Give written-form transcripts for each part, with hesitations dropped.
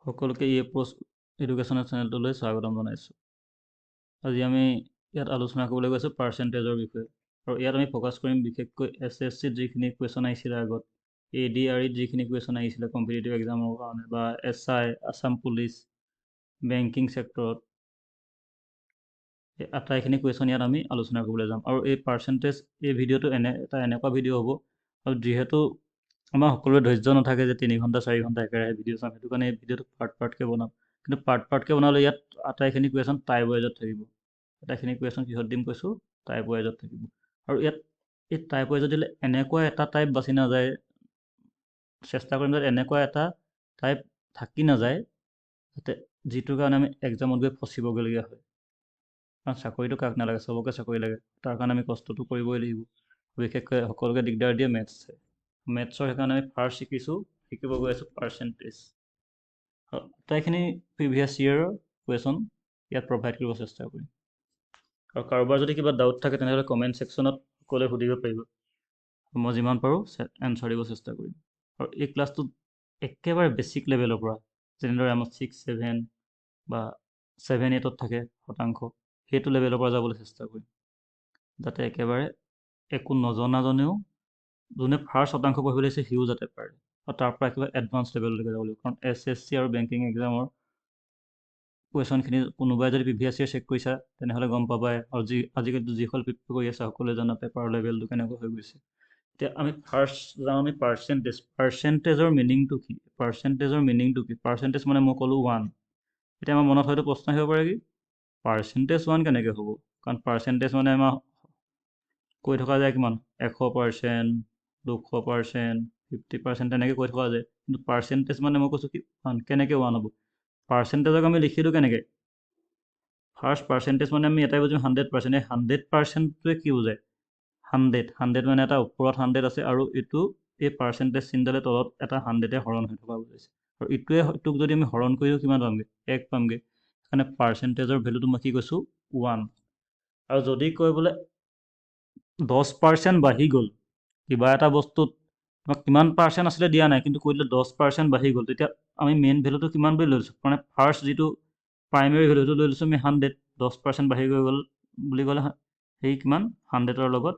সকলোকে ই approach educational চেনেলটোলৈ স্বাগতম জনাইছোঁ। আজি আমি ইয়াত আলোচনা কৰিবলৈ গৈছোঁ পাৰ্চেণ্টেজৰ বিষয়ে, আৰু ইয়াত আমি ফ'কাছ কৰিম বিশেষকৈ SSCত যিখিনি কুৱেশ্যন আহিছিলে আগত, ADREত যিখিনি কুৱেশ্যন আহিছিলে কম্পিটিটিভ এক্সামৰ কাৰণে, বা SI, আছাম পুলিচ, বেংকিং ছেক্টৰত, এই আটাইখিনি কুৱেশ্যন ইয়াত আমি আলোচনা কৰিবলৈ যাম। আৰু এই পাৰ্চেণ্টেজ, এই ভিডিঅ'টো এটা এনেকুৱা ভিডিঅ' হ'ব, আৰু যিহেতু আমাৰ সকলোৰে ধৈৰ্য নাথাকে যে 3 ঘণ্টা 4 ঘণ্টা একেৰাহে ভিডিঅ' চাম, সেইটো কাৰণে এই ভিডিঅ'টো পাৰ্টকৈ বনাম। কিন্তু পাৰ্টকৈ বনালে ইয়াত আটাইখিনি কুৱেশ্যন টাইপ ৱাইজত থাকিব। আটাইখিনি কুৱেশ্যন কিহত দিম কৈছোঁ, টাইপ ৱাইজত থাকিব। আৰু ইয়াত এই টাইপ ৱাইজত দিলে এনেকুৱা এটা টাইপ বাছি নাযায়, চেষ্টা কৰিম যাতে এনেকুৱা এটা টাইপ থাকি নাযায় যাতে যিটোৰ কাৰণে আমি এক্সামত গৈ ফচিবগৈলগীয়া হয়। কাৰণ চাকৰিটো কাক নালাগে, চবকে চাকৰি লাগে। তাৰ কাৰণে আমি কষ্টটো কৰিবই লাগিব। বিশেষকৈ সকলোকে দিগদাৰ দিয়ে মেথছে। মেথছৰ সেইকাৰণে আমি ফাৰ্ষ্ট শিকিব গৈ আছোঁ পাৰ্চেণ্টেজ। আটাইখিনি প্ৰিভিয়াছ ইয়েৰৰ কুৱেশ্যন ইয়াত প্ৰভাইড কৰিব চেষ্টা কৰিম। আৰু কাৰোবাৰ যদি কিবা ডাউট থাকে তেনেহ'লে কমেণ্ট ছেকশ্যনত সকলোৱে সুধিব পাৰিব, মই যিমান পাৰোঁ এনচাৰ দিব চেষ্টা কৰিম। আৰু এই ক্লাছটোত একেবাৰে বেছিক লেভেলৰ পৰা, যেনেদৰে আমাৰ 6, 7 বা 7, 8ত থাকে শতাংশ, সেইটো লেভেলৰ পৰা যাবলৈ চেষ্টা কৰিম, যাতে একেবাৰে একো নজনাজনেও যোনে ফাৰ্ষ্ট শতাংশ পঢ়িব লাগিছে সিও যাতে পাৰে, আৰু তাৰ পৰা একেবাৰে এডভান্স লেভেললৈকে যাব লাগিব। কাৰণ SSC আৰু বেংকিং এক্সামৰ কুৱেশ্যনখিনি কোনোবাই যদি প্ৰিভিয়াছ ইয়েৰ চেক কৰিছা তেনেহ'লে গম পাবাই, আৰু আজিকালিতো যিসকল প্ৰিপেয়াৰ কৰি আছে সকলোৱে জানা পেপাৰৰ লেভেলটো কেনেকুৱা হৈ গৈছে। এতিয়া আমি ফাৰ্ষ্ট যাওঁ আমি পাৰ্চেণ্টেজৰ মিনিংটো কি? পাৰ্চেণ্টেজ মানে মই ক'লোঁ 1। এতিয়া আমাৰ মনত হয়তো প্ৰশ্ন আহিব পাৰে কি, পাৰ্চেণ্টেজ 1 কেনেকৈ হ'ব? কাৰণ পাৰ্চেণ্টেজ মানে আমাৰ কৈ থকা যায় কিমান 100%, 200%, 50% তেনেকৈ কৈ থকা যায়। কিন্তু পাৰ্চেণ্টেজ মানে মই কৈছোঁ কি 1, কেনেকৈ 1 হ'ব? পাৰ্চেণ্টেজক আমি লিখিলোঁ কেনেকৈ? ফাৰ্ষ্ট পাৰ্চেণ্টেজ মানে আমি এটাই বুজিম 100%। এই 100%টোৱে কি বুজায়? 100 মানে এটা ওপৰত 100 আছে, আৰু এইটো এই পাৰ্চেণ্টেজ চিনডালে তলত এটা 100 হৰণ হৈ থকা বুজাইছে। আৰু এইটোক যদি আমি হৰণ কৰিও কিমান পামগৈ? 1 পামগৈ। সেইকাৰণে পাৰ্চেণ্টেজৰ ভেলুটো মই কি কৈছোঁ? 1। আৰু যদি কয় বোলে 10% বাঢ়ি গ'ল, কিবা এটা বস্তুত তোমাক কিমান পাৰ্চেণ্ট আছিলে দিয়া নাই, কিন্তু কৈ দিলে 10% বাঢ়ি গ'ল, তেতিয়া আমি মেইন ভেলুটো কিমান বুলি লৈ লৈছোঁ? মানে ফাৰ্ষ্ট যিটো প্ৰাইমেৰী ভেলুটো লৈ লৈছোঁ আমি 100, 10% বাঢ়ি গৈ গ'ল বুলি ক'লে সেই কিমান 100ৰ লগত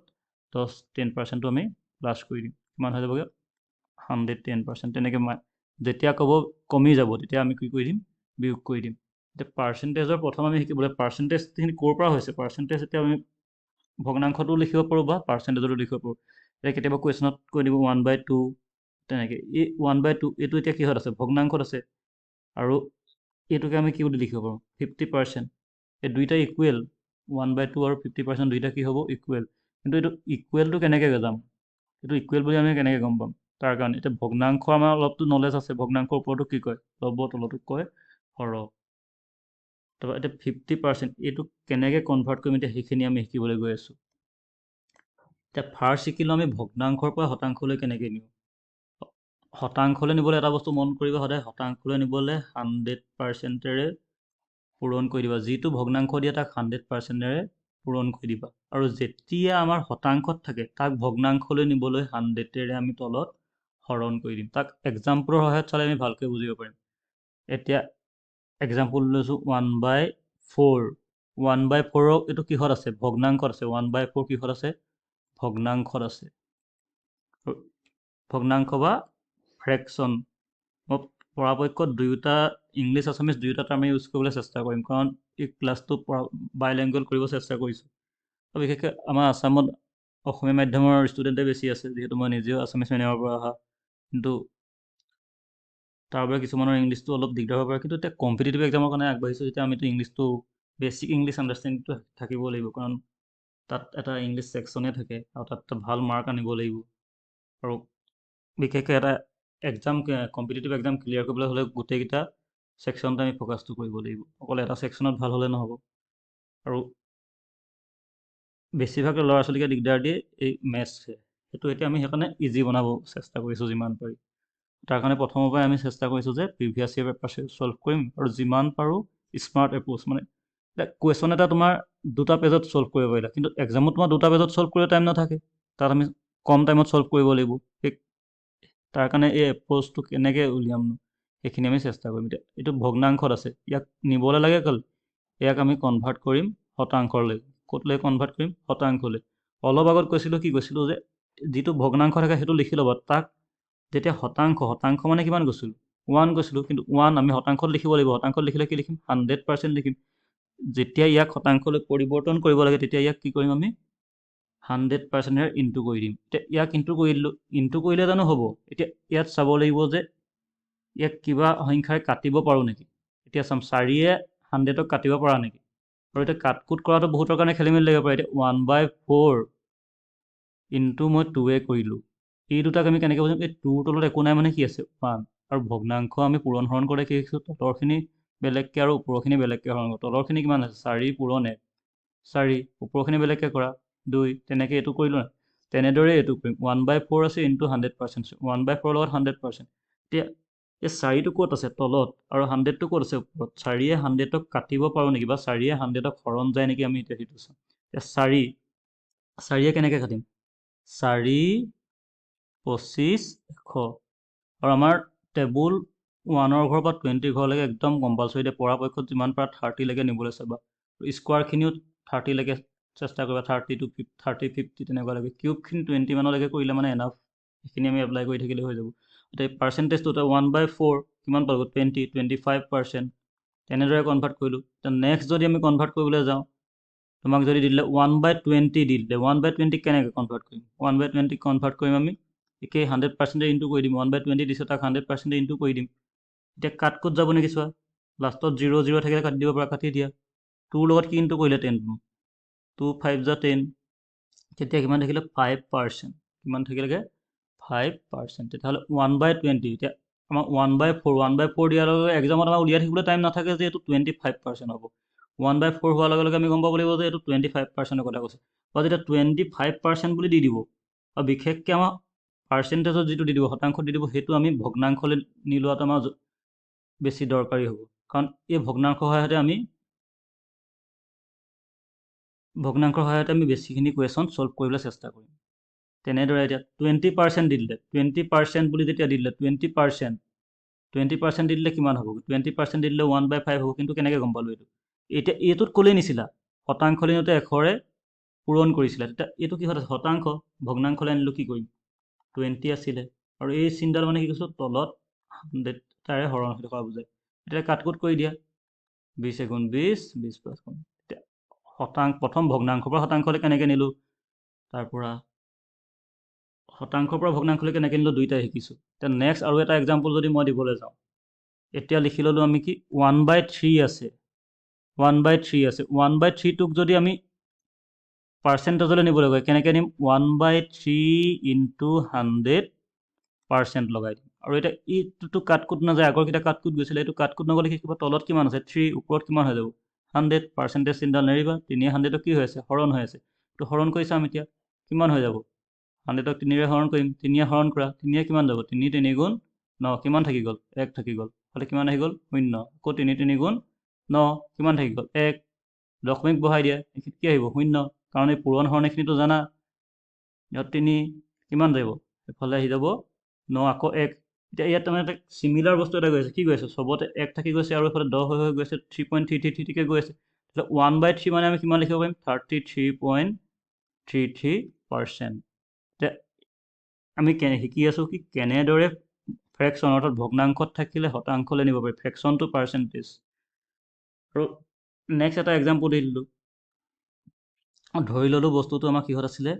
10-10%টো আমি প্লাছ কৰি দিম, কিমান হৈ যাবগৈ? 110%। তেনেকৈ যেতিয়া ক'ব কমি যাব তেতিয়া আমি কি কৰি দিম? বিয়োগ কৰি দিম। এতিয়া পাৰ্চেণ্টেজৰ প্ৰথম আমি শিকিবলৈ পাৰ্চেণ্টেজখিনি ক'ৰ পৰা হৈছে? পাৰ্চেণ্টেজ এতিয়া আমি ভগ্নাংশটো লিখিব পাৰোঁ বা পাৰ্চেণ্টেজতো লিখিব পাৰোঁ। এতিয়া কেতিয়াবা কুৱেশ্যনত কৈ দিব 1/2, তেনেকৈ। এই 1/2 এইটো এতিয়া কিহত আছে? ভগ্নাংশত আছে। আৰু এইটোকে আমি কি বুলি লিখিব পাৰোঁ? 50%। এই দুইটা ইকুৱেল, 1/2 আৰু 50% দুইটা কি হ'ব? ইকুৱেল। কিন্তু এইটো ইকুৱেলটো কেনেকৈ যাম? এইটো ইকুৱেল বুলি আমি কেনেকৈ গম পাম? তাৰ কাৰণে এতিয়া ভগ্নাংশ আমাৰ অলপতো নলেজ আছে। ভগ্নাংশৰ ওপৰতো কি কয়? লব তলতো কয় হৰ। তাৰপৰা এতিয়া 50% এইটো কেনেকৈ কনভাৰ্ট কৰিম এতিয়া সেইখিনি আমি শিকিবলৈ গৈ আছোঁ। এতিয়া ফাৰ্ষ্ট শিকিলোঁ আমি ভগ্নাংশৰ পৰা শতাংশলৈ কেনেকৈ নিওঁ। শতাংশলৈ নিবলৈ এটা বস্তু মন কৰিব, সদায় শতাংশলৈ নিবলৈ 100%ৰে পূৰণ কৰি দিবা। যিটো ভগ্নাংশ দিয়ে তাক 100%ৰে পূৰণ কৰি দিবা। আৰু যেতিয়া আমাৰ শতাংশত থাকে তাক ভগ্নাংশলৈ নিবলৈ 100ৰে আমি তলত হৰণ কৰি দিম। তাক এক্সাম্পলৰ সহায়ত চালে আমি ভালকৈ বুজিব পাৰিম। এতিয়া এক্সাম্পল লৈছোঁ 1/4। 1/4ক এইটো কিহত আছে? ভগ্নাংশত আছে। 1/4 কিহত আছে? ভগ্নাংশত আছে। ভগ্নাংশ বা ফ্ৰেকশ্যন। মই পৰাপক্ষত দুয়োটা ইংলিছ আছামিজ দুয়োটা টাৰ্ম ইউজ কৰিবলৈ চেষ্টা কৰিম, কাৰণ এই ক্লাছটো বাইলেংগুৱেল কৰিব চেষ্টা কৰিছোঁ। আৰু বিশেষকৈ আমাৰ আছামত অসমীয়া মাধ্যমৰ ষ্টুডেণ্টে বেছি আছে, যিহেতু মই নিজেও আছামিজ মিডিয়ামৰ পৰা অহা। কিন্তু তাৰ বাবে কিছুমানৰ ইংলিছটো অলপ দিগদাৰ হ'ব পাৰে। কিন্তু এতিয়া কম্পিটিটিভ এক্সামৰ কাৰণে আগবাঢ়িছোঁ যেতিয়া আমিতো ইংলিছটো বেছিক ইংলিছ আণ্ডাৰষ্টেণ্ডিংটো থাকিব লাগিব, কাৰণ তাত এটা ইংলিছ ছেকশ্যনে থাকে, আৰু তাত এটা ভাল মাৰ্ক আনিব লাগিব। আৰু বিশেষকৈ এটা কম্পিটিটিভ এক্সাম ক্লিয়াৰ কৰিবলৈ হ'লে গোটেইকেইটা ছেকশ্যনতে আমি ফ'কাছটো কৰিব লাগিব। অকল এটা ছেকশ্যনত ভাল হ'লে নহ'ব। আৰু বেছিভাগ ল'ৰা ছোৱালীকে দিগদাৰ দিয়ে এই মেথছে। সেইটো এতিয়া আমি সেইকাৰণে ইজি বনাব চেষ্টা কৰিছোঁ যিমান পাৰি। তাৰ কাৰণে প্ৰথমৰ পৰাই আমি চেষ্টা কৰিছোঁ যে প্ৰিভিয়াছ ইয়েৰ পেপাৰ ছল্ভ কৰিম, আৰু যিমান পাৰোঁ স্মাৰ্ট এপ্ৰ'চ। মানে কুৱেশ্যন এটা তোমাৰ 2টা পেজত ছল্ভ কৰিব পাৰিলা, কিন্তু এক্সামত তোমাৰ 2টা পেজত ছল্ভ কৰিব টাইম নাথাকে। তাত আমি কম টাইমত ছল্ভ কৰিব লাগিব। তাৰ কাৰণে এই এপ্ৰ'চটো কেনেকৈ উলিয়াম? সেইখিনি আমি চেষ্টা কৰিম। এতিয়া এইটো ভগ্নাংশত আছে, ইয়াক নিবলৈ লাগে অকল, ইয়াক আমি কনভাৰ্ট কৰিম শতাংশলৈ। ক'তলৈ কনভাৰ্ট কৰিম? শতাংশলৈ। অলপ আগত কৈছিলোঁ, কি কৈছিলোঁ, যে যিটো ভগ্নাংশ থাকে সেইটো লিখি ল'ব। তাক যেতিয়া শতাংশ মানে কিমান কৈছিলোঁ? 1 কৈছিলোঁ, কিন্তু 1 আমি শতাংশত লিখিব লাগিব। শতাংশত লিখিলে কি লিখিম? 100% লিখিম। যেতিয়া ইয়াক শতাংশলৈ পৰিৱৰ্তন কৰিব লাগে, তেতিয়া ইয়াক কি কৰিম আমি? 100%ৰে ইনটু কৰি দিম। এতিয়া ইয়াক ইনটু কৰি দিলোঁ। ইনটু কৰিলে জানো হ'ব? এতিয়া ইয়াত চাব লাগিব যে ইয়াক কিবা সংখ্যাৰে কাটিব পাৰোঁ নেকি। এতিয়া চাম, 4য়ে 100ক কাটিব পৰা নেকি। আৰু এতিয়া কাটকুট কৰাটো বহুতৰ কাৰণে খেলি মেলি লাগিব পাৰে। এতিয়া 1/4 ইনটু মই 2য়ে কৰিলোঁ। এই দুটাক আমি কেনেকৈ বুজিম? এই 2ৰ তলত একো নাই মানে কি আছে? 1। আৰু ভগ্নাংশ আমি পূৰণ হৰণ কৰি কি দেখিছোঁ? তলৰখিনি বেলেগকৈ আৰু ওপৰখিনি বেলেগকৈ হৰণ কৰোঁ। তলৰখিনি কিমান আছে? 4 পূৰণ 1, 4। ওপৰখিনি বেলেগকৈ কৰা 2। তেনেকৈ এইটো কৰিলোঁ নাই? তেনেদৰে এইটো কৰিম। 1/4 আছে ইনটু 100%। 1/4 লগত 100%। এতিয়া এই 4টো ক'ত আছে? তলত। আৰু 100টো ক'ত আছে? ওপৰত। 4য়ে 100ক কাটিব পাৰোঁ নেকি, বা 4য়ে 100ক হৰণ যায় নেকি, আমি এতিয়া সেইটো চাম। এতিয়া 4য়ে কেনেকৈ কাটিম? 4, 25, 100। আৰু আমাৰ টেবুল 1ৰ ঘৰৰ পৰা 20 ঘৰলৈকে একদম কম্পালচৰি। এতিয়া পৰাপক্ষত যিমান পাৰা 30লৈকে নিবলৈ চাবা। স্কোৱাৰখিনিও 30লৈকে চেষ্টা কৰিবা। 30 to 30, 50 তেনেকুৱা লাগে। কিউবখিনি 20 মানলৈকে কৰিলে মানে এনাফ। সেইখিনি আমি এপ্লাই কৰি থাকিলে হৈ যাব। এতিয়া পাৰ্চেণ্টেজটো 1/4 কিমান পাব? 20, 25%। তেনেদৰে কনভাৰ্ট কৰিলোঁ। এতিয়া নেক্সট যদি আমি কনভাৰ্ট কৰিবলৈ যাওঁ, তোমাক যদি দি দিলে 1/20 দি দিলে, 1/20 কেনেকৈ কনভাৰ্ট কৰিম? 1/20 কনভাৰ্ট কৰিম আমি একেই 100% ইনটু কৰি দিম। 1/20 দিছে, তাক 100% ইনটু কৰি দিম। এতিয়া কাটকুট যাব নেকি চোৱা। লাষ্টত 0, 0 থাকিলে কাটি দিব পৰা, কাটি দিয়া। 2ৰ লগত কি ইনটু কৰিলে? 10। 2, 5 × 10। তেতিয়া কিমান থাকিলে? 5%। কিমান থাকিলেগৈ? 5%। তেতিয়াহ'লে 1/20। এতিয়া আমাৰ 1/4 দিয়াৰ লগে লগে এক্সামত আমাৰ উলিয়াই থাকিবলৈ টাইম নাথাকে যে এইটো 25% হ'ব। 1/4 হোৱাৰ লগে লগে আমি গম পাব লাগিব যে এইটো 25%ৰ কথা কৈছে। বা যেতিয়া 25% বুলি দি দিব, আৰু বিশেষকৈ আমাৰ পাৰ্চেণ্টেজত যিটো দি দিব, শতাংশত দি দিব, সেইটো আমি ভগ্নাংশলৈ নি লোৱাটো আমাৰ বেছি দৰকাৰী হ'ব। কাৰণ এই ভগ্নাংশৰ সহায়তে আমি বেছিখিনি কুৱেশ্যন ছল্ভ কৰিবলৈ চেষ্টা কৰিম। তেনেদৰে এতিয়া 20% দি দিলে, 20% বুলি যেতিয়া দি দিলে, 20% দি দিলে কিমান হ'ব? 20% দি দিলে 1/5 হ'ব। কিন্তু কেনেকৈ গম পালোঁ এইটো? এতিয়া এইটোত ক'লেই নিছিলা, শতাংশলৈ নিওঁতে 100ৰে পূৰণ কৰিছিলা। তেতিয়া এইটো কিহত আছে? শতাংশ। ভগ্নাংশলৈ আনিলোঁ, কি কৰিম? 20 আছিলে, আৰু এই চিনডাল মানে কি কৈছোঁ? তলত 100 তাৰে হৰণ হৈ থকা বুজায়। এতিয়া কাটকুট কৰি দিয়া। 20 × 20, 20 + 1। এতিয়া প্ৰথম ভগ্নাংশৰ পৰা শতাংশলৈ কেনেকৈ নিলোঁ? তাৰপৰা শতাংশৰ পৰা ভগ্নাংশলৈ কেনেকৈ নিলোঁ? 2টাই শিকিছোঁ। এতিয়া নেক্সট আৰু এটা এক্সাম্পল যদি মই দিবলৈ যাওঁ, এতিয়া লিখি ল'লোঁ আমি কি? 1/3 আছে। 1/3 আছে। 1/3টোক যদি আমি পাৰ্চেণ্টেজলৈ নিবলৈ কয়, কেনেকৈ নিম? 1/3 ইনটু 100% লগাই দিম। আৰু এতিয়া এইটোতো কাটকুট নাযায়, আগৰকেইটা কাটকুট গৈছিলে, এইটো কাটকুট নগ'লে কি কিবা তলত কিমান আছে? 3, ওপৰত কিমান হৈ যাব? 100। পাৰ্চেণ্টেজ চিনডাল নেৰিবা। 3য়ে 100ক কি হৈ আছে? হৰণ হৈ আছে। এইটো হৰণ কৰি চাম এতিয়া কিমান হৈ যাব। 100ক 3ৰে হৰণ কৰিম। 3য়ে হৰণ কৰা, 3য়ে কিমান যাব? 3 × 3 = 9। কিমান থাকি গ'ল? 1 থাকি গ'ল। তাহলে কিমান আহি গ'ল? 0। আকৌ 3 × 3 = 9। কিমান থাকি গ'ল? 1। দশমিক বহাই দিয়া, এইখিনিত কি আহিব? 0। কাৰণ এই পূৰণ হৰণ এইখিনিতো জানা। ইয়াত 3 কিমান যাব? এফালে আহি যাব 9, আকৌ 1। এতিয়া ইয়াত তাৰমানে এটা চিমিলাৰ বস্তু এটা গৈ আছে। কি গৈ আছে? চবতে 1 থাকি গৈছে, আৰু এইফালে 10 হৈ গৈছে, 3.33কৈ গৈ আছে। তাহলে 1/3 মানে আমি কিমান লিখিব পাৰিম? 33.33%। এতিয়া আমি শিকি আছোঁ কি কেনেদৰে ফ্ৰেকশ্যন, অৰ্থাৎ ভগ্নাংশত থাকিলে শতাংশলৈ নিব পাৰি, ফ্ৰেকশ্যন টু পাৰ্চেণ্টেজ। আৰু নেক্সট এটা এক্সাম্পল দি দিলোঁ। ধৰি ল'লোঁ বস্তুটো আমাৰ কিহত আছিলে?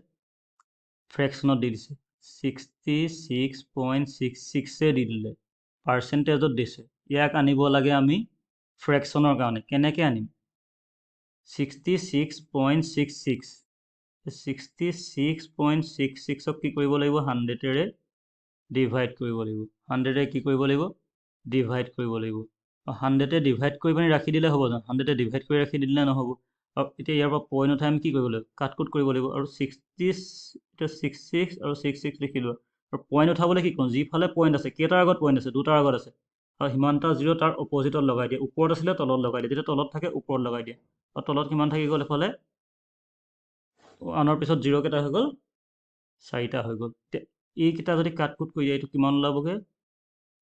ফ্ৰেকশ্যনত দি দিছে। 66.66 দি দিলে, পাৰ্চেণ্টেজত দিছে। ইয়াক আনিব লাগে আমি ফ্ৰেকশ্যনৰ কাৰণে। কেনেকৈ আনিম? 66.66, 66.66ক কি কৰিব লাগিব? 100ৰে ডিভাইড কৰিব লাগিব। 100ৰে কি কৰিব লাগিব? ডিভাইড কৰিব লাগিব। 100ৰে ডিভাইড কৰি পিনি ৰাখি দিলে হ'ব জানো? 100ৰে ডিভাইড কৰি ৰাখি দিলে নহ'ব। আৰু এতিয়া ইয়াৰ পৰা পইণ্ট উঠাই আমি কি কৰিব লাগিব? কাটকুট কৰিব লাগিব। আৰু 66 আৰু 66 লিখিলোঁ। আৰু পইণ্ট উঠাবলৈ কি কৰোঁ? যিফালে পইণ্ট আছে, কেইটাৰ আগত পইণ্ট আছে? 2টাৰ আগত আছে। আৰু সিমানটা 0 তাৰ অপজিটত লগাই দিয়ে। ওপৰত আছিলে তলত লগাই দিয়ে। যেতিয়া তলত থাকে ওপৰত লগাই দিয়ে। আৰু তলত কিমান থাকি গ'ল? এফালে 1ৰ পিছত 0 কেইটা হৈ গ'ল? 4টা হৈ গ'ল। এতিয়া এইকেইটা যদি কাটকুট কৰি দিয়ে, এইটো কিমান ওলাবগৈ?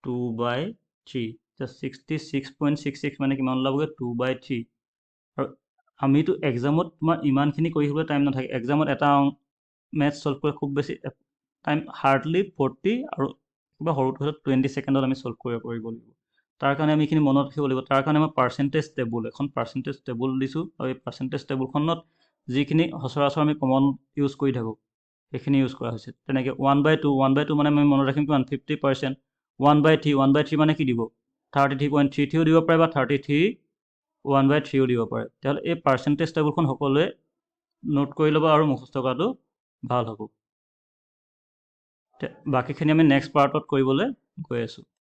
2/4। 3 এতিয়া 66.66 মানে কিমান ওলাবগৈ 2/3 আৰু আমিতো এক্সামত তোমাৰ ইমানখিনি কৰি থাকিবলৈ টাইম নাথাকে এক্সামত এটা মেথছ ছল্ভ কৰি খুব বেছি টাইম হাৰ্ডলি 40 আৰু কিবা সৰুটো হ'লে 20 ছেকেণ্ডত আমি ছল্ভ কৰিব লাগিব তাৰ কাৰণে আমি এইখিনি মনত ৰাখিব লাগিব তাৰ কাৰণে মই পাৰ্চেণ্টেজ টেবুল এখন পাৰ্চেণ্টেজ টেবুল দিছোঁ আৰু এই পাৰ্চেণ্টেজ টেবুলখনত যিখিনি সচৰাচৰ আমি কমন ইউজ কৰি থাকোঁ সেইখিনি ইউজ কৰা হৈছে তেনেকৈ 1/2 মানে আমি মনত ৰাখিম কিমান 50% 1/3 মানে কি দিব 33.33ও দিব পাৰে বা 1/3ও দিব পাৰে তেতিয়াহ'লে এই পাৰ্চেণ্টেজ টেবুলখন সকলোৱে নোট কৰি ল'ব আৰু মুখস্থ কৰাটো ভাল হ'ব বাকীখিনি আমি নেক্সট পাৰ্টত কৰিবলৈ গৈ আছোঁ